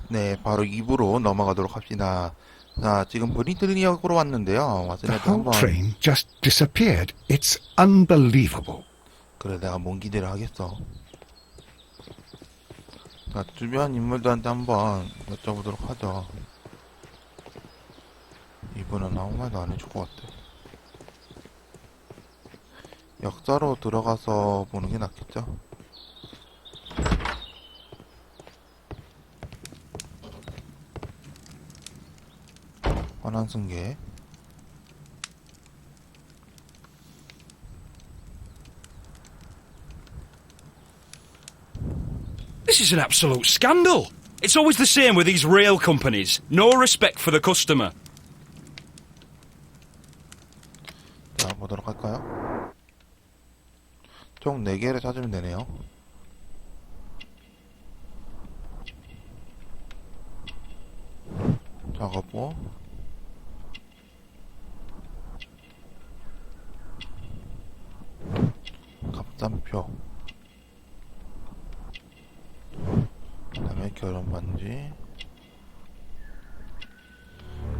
네, 바로 2부로 넘어가도록 합시다. 자, 지금 브리틀리역으로 왔는데요. 왔을 The 때 whole 한번 train just disappeared. It's unbelievable. 그래 내가 뭔 기대를 하겠어. 자, 주변 인물들한테 한번 여쭤보도록 하죠. 이분은 아무 말도 안 해줄 것 같아. 역사로 들어가서 보는 게 낫겠죠? 환환승계. This is an absolute scandal. It's always the same with these rail companies. No respect for the customer. 자, 보도록 할까요? 총 4개를 찾으면 되네요. 작업고 값단표 그 다음에 결혼반지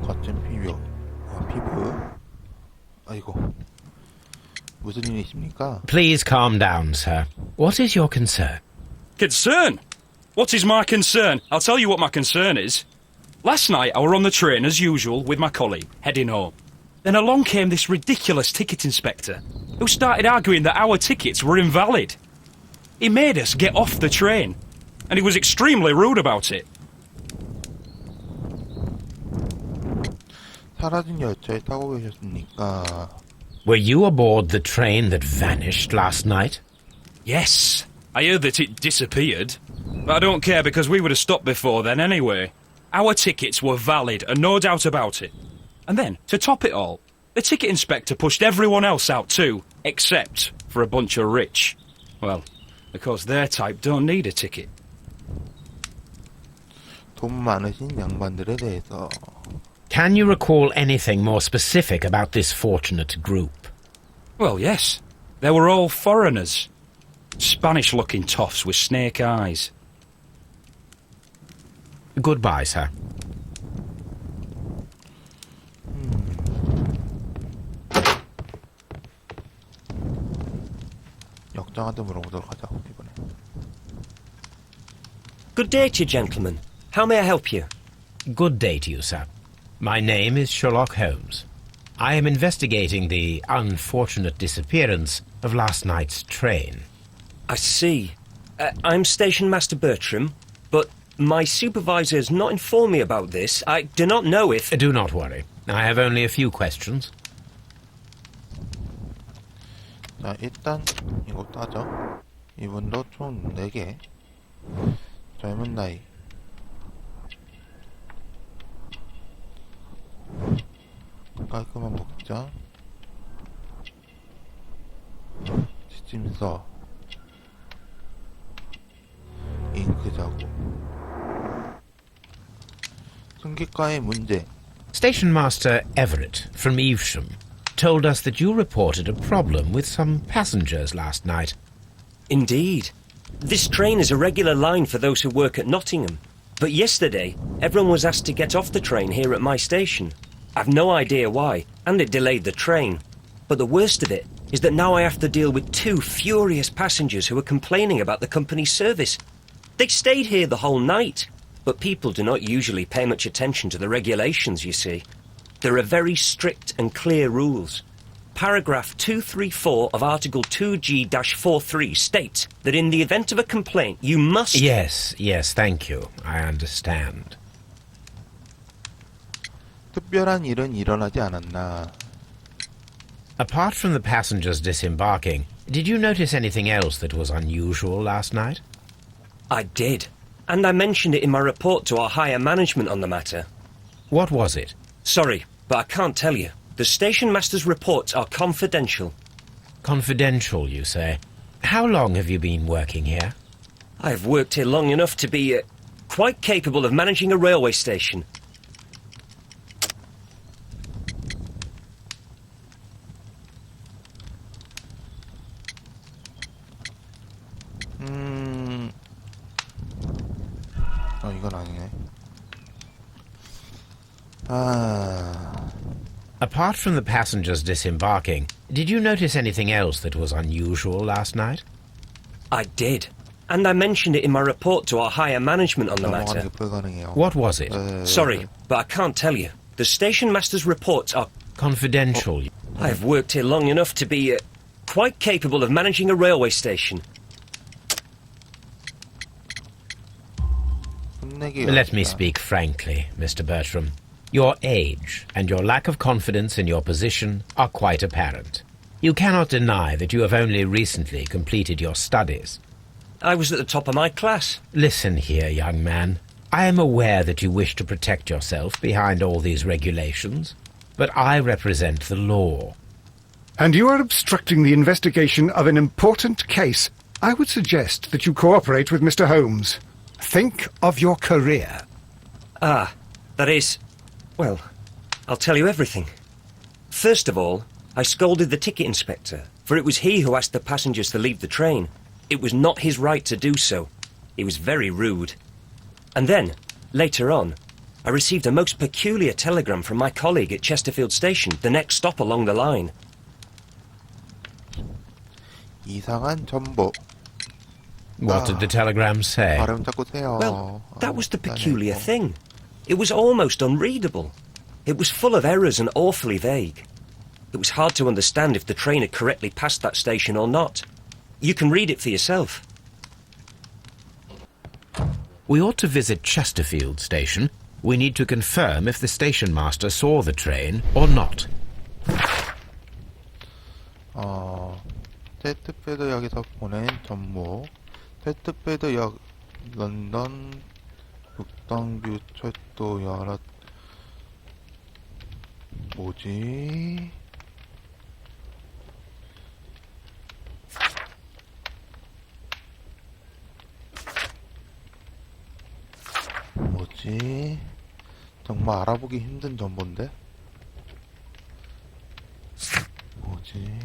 거친 피부 피부 아이고 무슨 일이 있습니까? Please calm down, sir. What is your concern? Concern? What is my concern? I'll tell you what my concern is. Last night I were on the train as usual with my colleague, heading home. Then along came this ridiculous ticket inspector, who started arguing that our tickets were invalid. He made us get off the train, and he was extremely rude about it. 사라진 열차에 타고 계셨습니까? Were you aboard the train that vanished last night? Yes, I heard that it disappeared. But I don't care because we would have stopped before then anyway. Our tickets were valid and no doubt about it. And then, to top it all, the ticket inspector pushed everyone else out too, except for a bunch of rich. Well, because their type don't need a ticket. 돈 많으신 양반들에 대해서 Can you recall anything more specific about this fortunate group? Well, yes. They were all foreigners. Spanish-looking toffs with snake eyes. Goodbye, sir. 역장한테 물어보도록 하자 이번에. Good day to you, gentlemen. How may I help you? Good day to you, sir. My name is Sherlock Holmes. I am investigating the unfortunate disappearance of last night's train. I see. I'm Station Master Bertram, but my supervisor has not informed me about this. I do not know if... Do not worry. I have only a few questions. 자, 일단 이것도 하죠. 이분도 총 4개. 젊은 나이. 깔끔한 복장. 지침서. 잉크 자국. 승객과의 문제. Station Master Everett from Evesham told us that you reported a problem with some passengers last night. Indeed. This train is a regular line for those who work at Nottingham. But yesterday, everyone was asked to get off the train here at my station. I've no idea why, and it delayed the train. But the worst of it is that now I have to deal with 2 furious passengers who are complaining about the company's service. They stayed here the whole night, but people do not usually pay much attention to the regulations, you see. There are very strict and clear rules. Paragraph 234 of Article 2G-43 states that in the event of a complaint, you must... Yes, thank you. I understand. 특별한 일은 일어나지 않았나. Apart from the passengers disembarking, did you notice anything else that was unusual last night? I did. And I mentioned it in my report to our higher management on the matter. What was it? Sorry, but I can't tell you. The station master's reports are confidential. Confidential, you say. How long have you been working here? I have worked here long enough to be quite capable of managing a railway station. 이건 아니네. 아, Apart from the passengers disembarking, did you notice anything else that was unusual last night? I did. And I mentioned it in my report to our higher management on the 넘어가는 matter. 게 불가능해요. What was it? Sorry, but I can't tell you. The station master's reports are... Confidential. I have worked here long enough to be quite capable of managing a railway station. Let me speak frankly, Mr. Bertram. Your age and your lack of confidence in your position are quite apparent. You cannot deny that you have only recently completed your studies. I was at the top of my class. Listen here, young man. I am aware that you wish to protect yourself behind all these regulations, but I represent the law. And you are obstructing the investigation of an important case. I would suggest that you cooperate with Mr. Holmes. Think of your career. Ah, that is... Well, I'll tell you everything. First of all, I scolded the ticket inspector, for it was he who asked the passengers to leave the train. It was not his right to do so. He was very rude. And then, later on, I received a most peculiar telegram from my colleague at Chesterfield Station, the next stop along the line. 이상한 정보. What did the telegram say? 발음 자꾸 세요. Well, that was the peculiar thing. It was almost unreadable. It was full of errors and awfully vague. It was hard to understand if the train had correctly passed that station or not. You can read it for yourself. We ought to visit Chesterfield Station. We need to confirm if the station master saw the train or not. 테스트패드역에서 보낸 전모. 테스트패드역 런던 북당뷰 철도역 뭐지? 뭐지? 정말 알아보기 힘든 정보인데? 뭐지?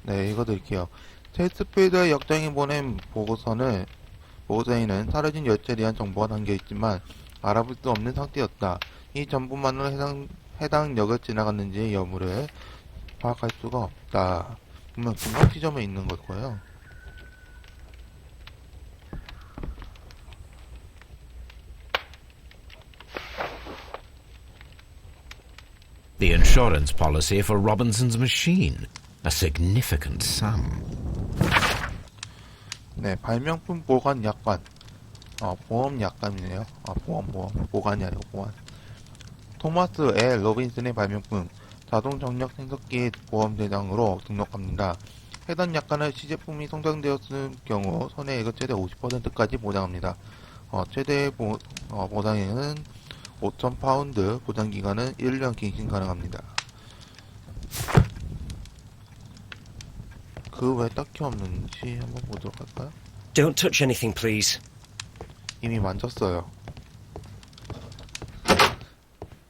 네, 읽어드릴게요. 체스필드 역장이 보낸 보고서에는 사라진 열차에 대한 정보가 담겨있지만 알아볼 수 없는 상태였다. 이 정보만으로 해당 역을 지나갔는지의 여부를 파악할 수가 없다. 분명 중간 지점에 있는 걸 거예요. The insurance policy for Robinson's machine. A significant sum. 네, 발명품 보관 약관. 보험 약관이네요. 보험. 보관이 아니고 보관. 토마스 L. 로빈슨의 발명품. 자동 정력 생석기의 보험 대상으로 등록합니다. 해당 약관은 시제품이 손상되었을 경우 손해액의 최대 50%까지 보장합니다. 최대 보상액은 5,000파운드, 보장기간은 1년 갱신 가능합니다. 그 외 딱히 없는지 한번 보도록 할까요? Don't touch anything, please. 이미 만졌어요.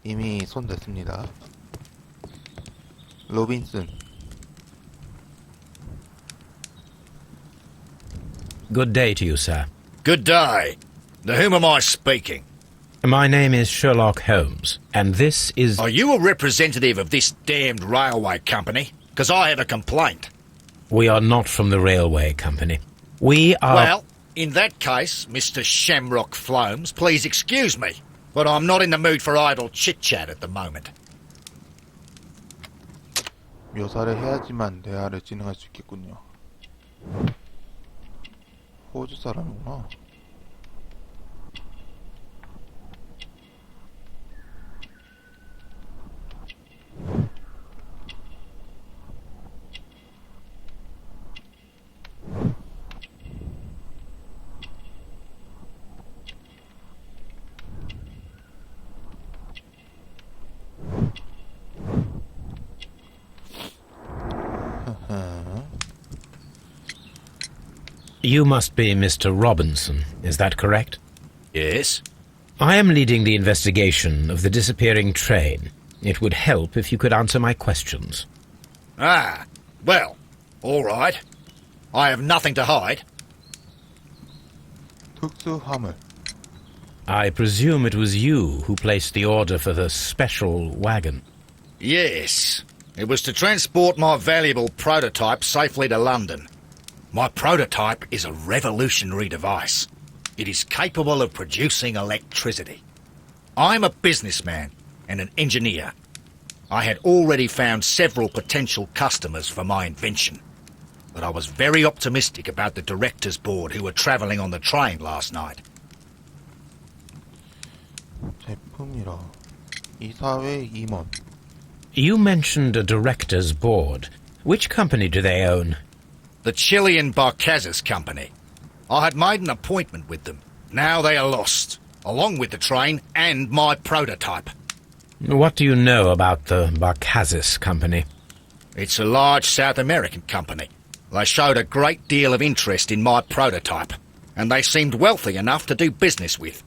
이미 손 댔습니다. 로빈슨. Good day to you, sir. Good day. To whom am I speaking? My name is Sherlock Holmes, and this is... Are you a representative of this damned railway company? Because I have a complaint. We are not from the railway company. We are... Well, in that case, Mr. Shamrock Flomes, please excuse me, but I'm not in the mood for idle chit-chat at the moment. 묘사를 해야지만 대화를 진행할 수 있겠군요. 호주 사람이구나. You must be Mr. Robinson, is that correct? Yes? I am leading the investigation of the disappearing train. It would help if you could answer my questions. Ah, well, all right. I have nothing to hide. 특수 화물. I presume it was you who placed the order for the special wagon. Yes, it was to transport my valuable prototype safely to London. My prototype is a revolutionary device. It is capable of producing electricity. I'm a businessman and an engineer. I had already found several potential customers for my invention, but I was very optimistic about the directors' board who were travelling on the train last night. 제품이라. 이사회 임원. You mentioned a director's board. Which company do they own? The Chilean Barcazas Company. I had made an appointment with them. Now they are lost, along with the train and my prototype. What do you know about the Barcazas Company? It's a large South American company. They showed a great deal of interest in my prototype, and they seemed wealthy enough to do business with.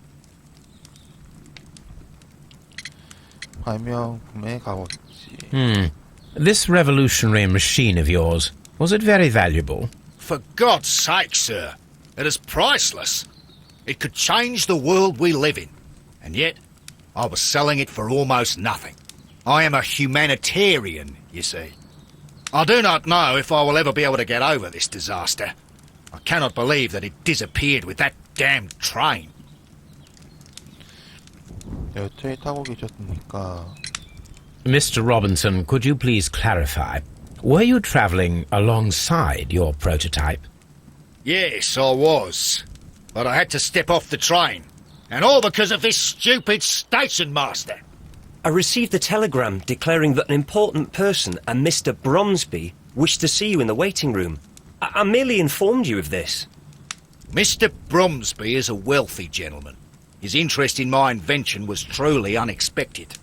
발명품의 값어치. This revolutionary machine of yours, was it very valuable? For God's sake, sir, it is priceless. It could change the world we live in, and yet I was selling it for almost nothing. I am a humanitarian, you see. I do not know if I will ever be able to get over this disaster. I cannot believe that it disappeared with that damned train. 열차에 타고 계셨습니까? Mr. Robinson, could you please clarify? Were you travelling alongside your prototype? Yes, I was. But I had to step off the train. And all because of this stupid station master. I received a telegram declaring that an important person, a Mr. Bromsby, wished to see you in the waiting room. I merely informed you of this. Mr. Bromsby is a wealthy gentleman. His interest in my invention was truly unexpected.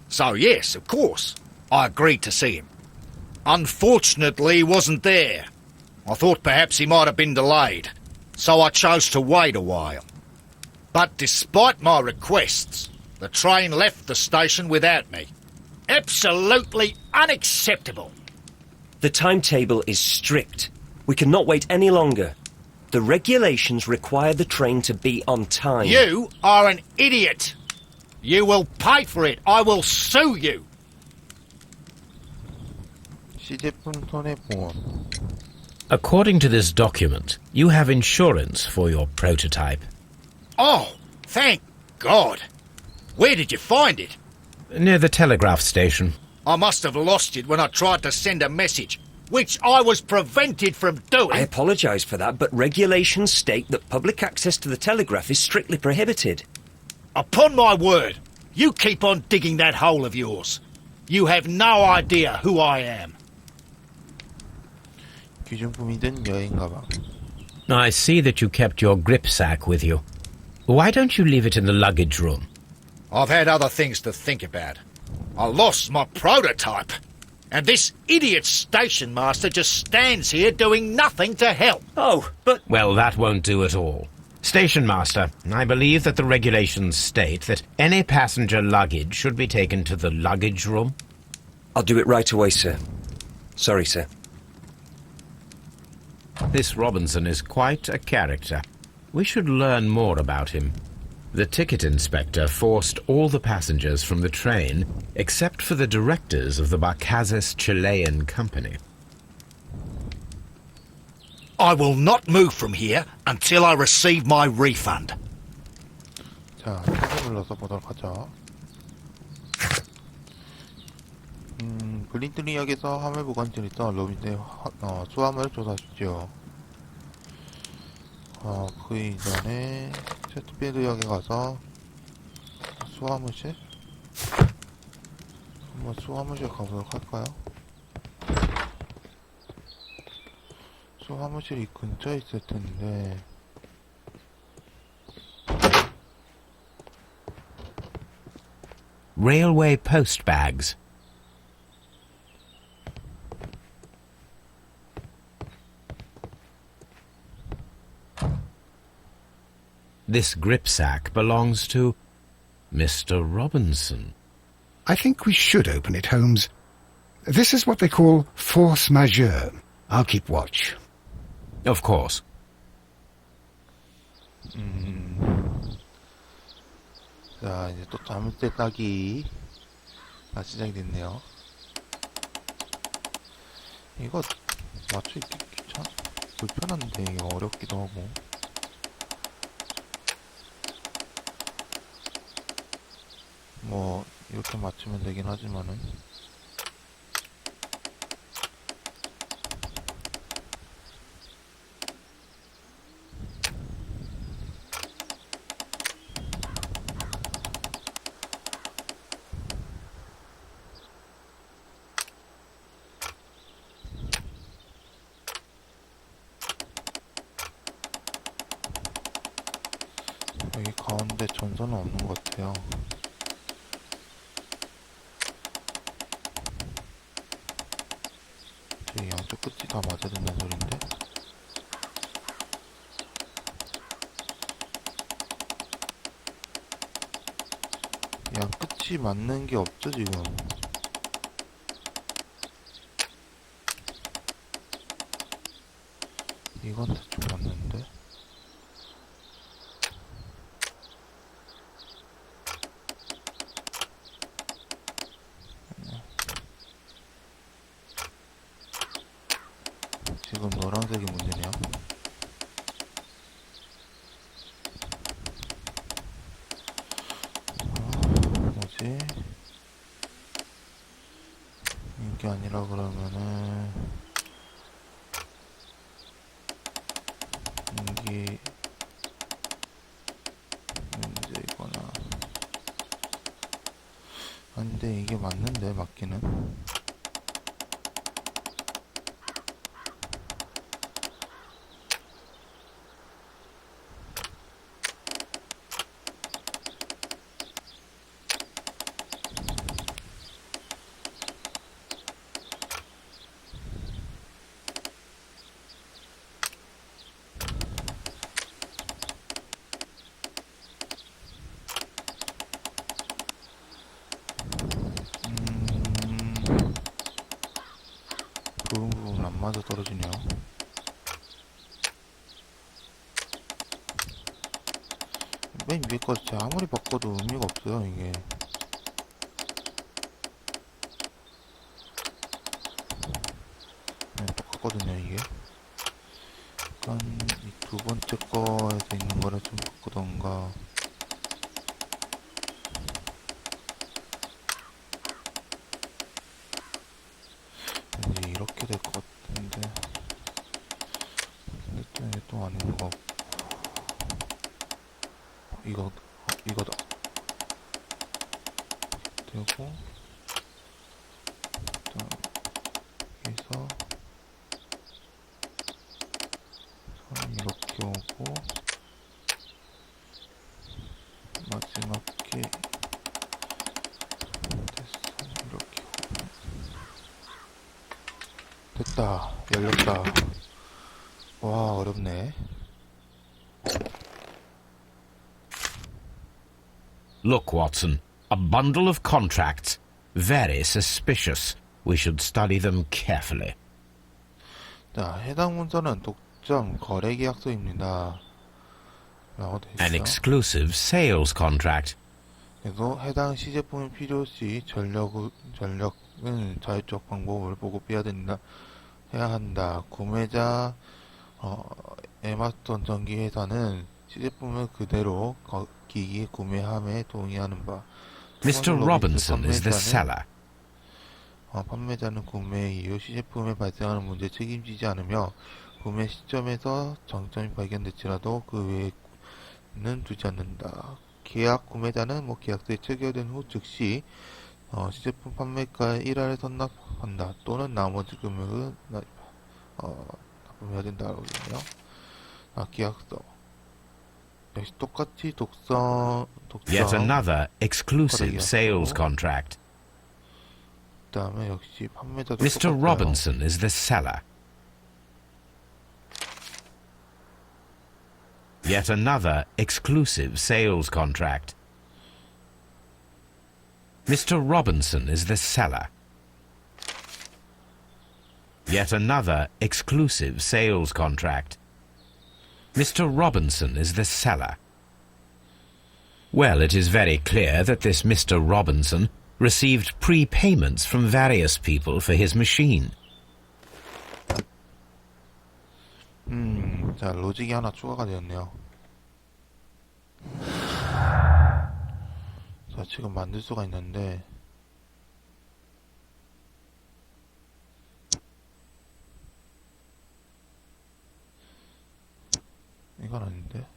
So yes, of course, I agreed to see him. Unfortunately, he wasn't there. I thought perhaps he might have been delayed, so I chose to wait a while. But despite my requests, the train left the station without me. Absolutely unacceptable. The timetable is strict. We cannot wait any longer. The regulations require the train to be on time. You are an idiot. You will pay for it. I will sue you. 시제품 손해보험. According to this document, you have insurance for your prototype. Oh, thank God. Where did you find it? Near the telegraph station. I must have lost it when I tried to send a message, which I was prevented from doing. I apologise for that, but regulations state that public access to the telegraph is strictly prohibited. Upon my word, you keep on digging that hole of yours. You have no idea who I am. 귀중품이 든 여행 가방. I see that you kept your grip sack with you. Why don't you leave it in the luggage room? I've had other things to think about. I lost my prototype. And this idiot station master just stands here doing nothing to help. Oh, but... Well, that won't do at all. Station master, I believe that the regulations state that any passenger luggage should be taken to the luggage room. I'll do it right away, sir. Sorry, sir. This Robinson is quite a character. We should learn more about him. The ticket inspector forced all the passengers from the train except for the directors of the Barcazas Chilean Company. I will not move from here until I receive my refund. 자, 탭을 눌러서 보도록 하죠. 블린트리역에서 화물 보관실에 있던 로빈의 수화물을 조사하십시오. 그 이전에 채트필드역에 가서 수화물실? 한번 수화물실 가보도록 할까요? 수화물실이 근처에 있을 텐데. Railway post bags. This gripsack belongs to Mr. Robinson. I think we should open it, Holmes. This is what they call force majeure. I'll keep watch. Of course. 자, 이제 또 자물쇠 따기. 시작이 됐네요. 이거 맞추기 불편한데, 이거 어렵기도 하고. 뭐, 이렇게 맞추면 되긴 하지만은. 여기 가운데 전선은 없는 것 같아요. 저기 양쪽 끝이 다 맞아야 된다는 소린데? 양 끝이 맞는 게 없죠, 지금? 이건 대충 맞는데? 지금 노란색이 문제네요. 뭐지? 이게 아니라 그러면은 이게 문제이거나. 근데 이게 맞는데, 맞기는. 부분 안 맞아 떨어지네요. 맨 위에 거 제가 아무리 바꿔도 의미가 없어요, 이게. 네, 똑같거든요, 이게. 약간 이 두 번째 거에서 있는 거를 좀 바꾸던가. 왠지 이렇게 될 것 같은데. 근데 또 이게 또 아닌 것 같고. 이거다. 되고, 일단, 여기서, 선이 이렇게 오고, 마지막 게, 됐어. 이렇게 오고. 됐다. 열렸다. 와, 어렵네. Look, Watson, a bundle of contracts. Very suspicious. We should study them carefully. 자, 해당 문서는 독점 거래 계약서입니다. 라고 되어 An 있어요. exclusive sales contract. 그리고 해당 시제품이 필요시 전력은 자율적 방법을 보급해야 해야 한다. 구매자 에마스톤 전기 회사는 시제품을 그대로 기기에 구매함에 동의하는 바. Mr. Robinson is the seller. 판매자는 구매 이후 시제품에 발생하는 문제에 책임지지 않으며 구매 시점에서 정점이 발견될지라도 그 외에는 두지 않는다. 계약 구매자는 계약서에 체결된 후 즉시 시제품 판매가의 일화를 선납한다. 또는 나머지 금액을 납품해야 된다고 되네요. 계약서 역시 똑같이 독점 Yet another exclusive sales contract. 그다음에 역시 판매자도 Mr. 똑같아요. Robinson is the seller. Yet another exclusive sales contract. Mr. Robinson is the seller. Yet another exclusive sales contract. Mr. Robinson is the seller. Well, it is very clear that this Mr. Robinson received prepayments from various people for his machine. 자, 로직이 하나 추가가 되었네요. 자, 지금 만들 수가 있는데, 이건 아닌데.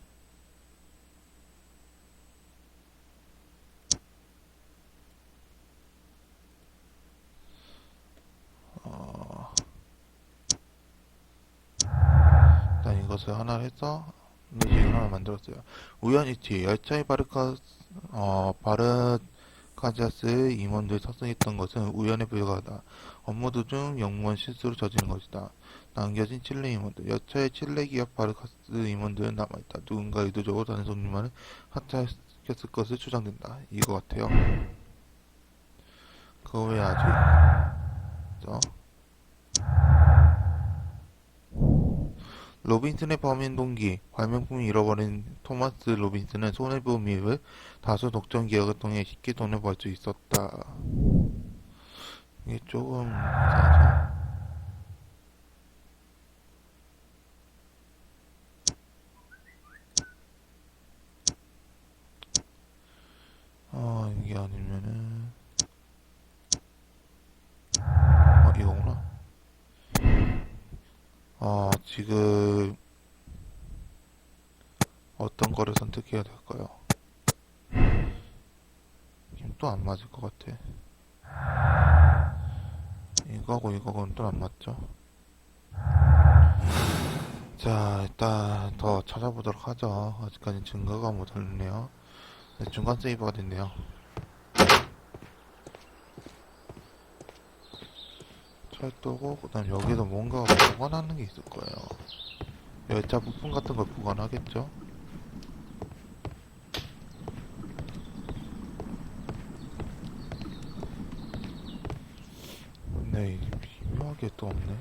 일단 이것을 하나 해서 로직을 하나 만들었어요. 우연히치 열차의 바르카자스 임원들이 탑승했던 것은 우연에 불과하다. 업무 도중 영무원 실수로 저지른 것이다. 남겨진 칠레 임원들. 여차의 칠레 기업 바르카스 임원들은 남아있다. 누군가 의도적으로 다른 손님만을 하차시켰을 것을 추정된다. 이거 같아요. 그 외에 아직 로빈슨의 범인 동기. 발명품이 잃어버린 토마스 로빈슨은 손해보험 이후 다수 독점 기업을 통해 쉽게 돈을 벌 수 있었다. 이게 조금 이상하죠. 이게 아니면은 이거구나. 지금 어떤 거를 선택해야 될까요? 지금 또 안 맞을 것 같아. 이거하고 이거는 또 안 맞죠? 자, 일단 더 찾아보도록 하죠. 아직까지 증거가 못 올리네요. 네, 중간 세이브가 됐네요. 철도고, 그 다음 여기도 뭔가 보관하는 게 있을 거예요. 열차 부품 같은 걸 보관하겠죠? 근데 이게 미묘하게 또 없네.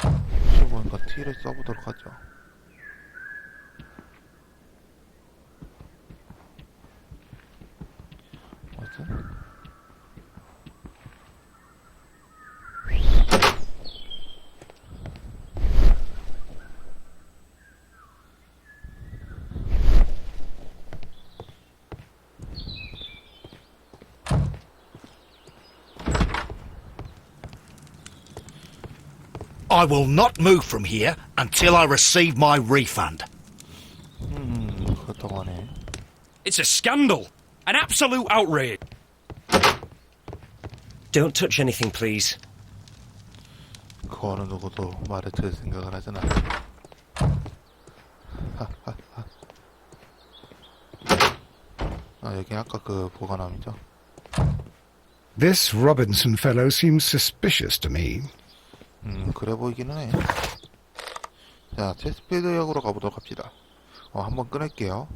혹시 보니까 T를 써보도록 하죠. 맞아? I will not move from here until I receive my refund. 그렇다고 하네. It's a scandal! An absolute outrage! Don't touch anything, please. 그 어느 누구도 말을 들을 생각을 하진 않아. 여기 아까 그 보관함이죠. This Robinson fellow seems suspicious to me. 그래 보이기는 해. 자, 체스필드 역으로 가보도록 합시다. 한번 끊을게요.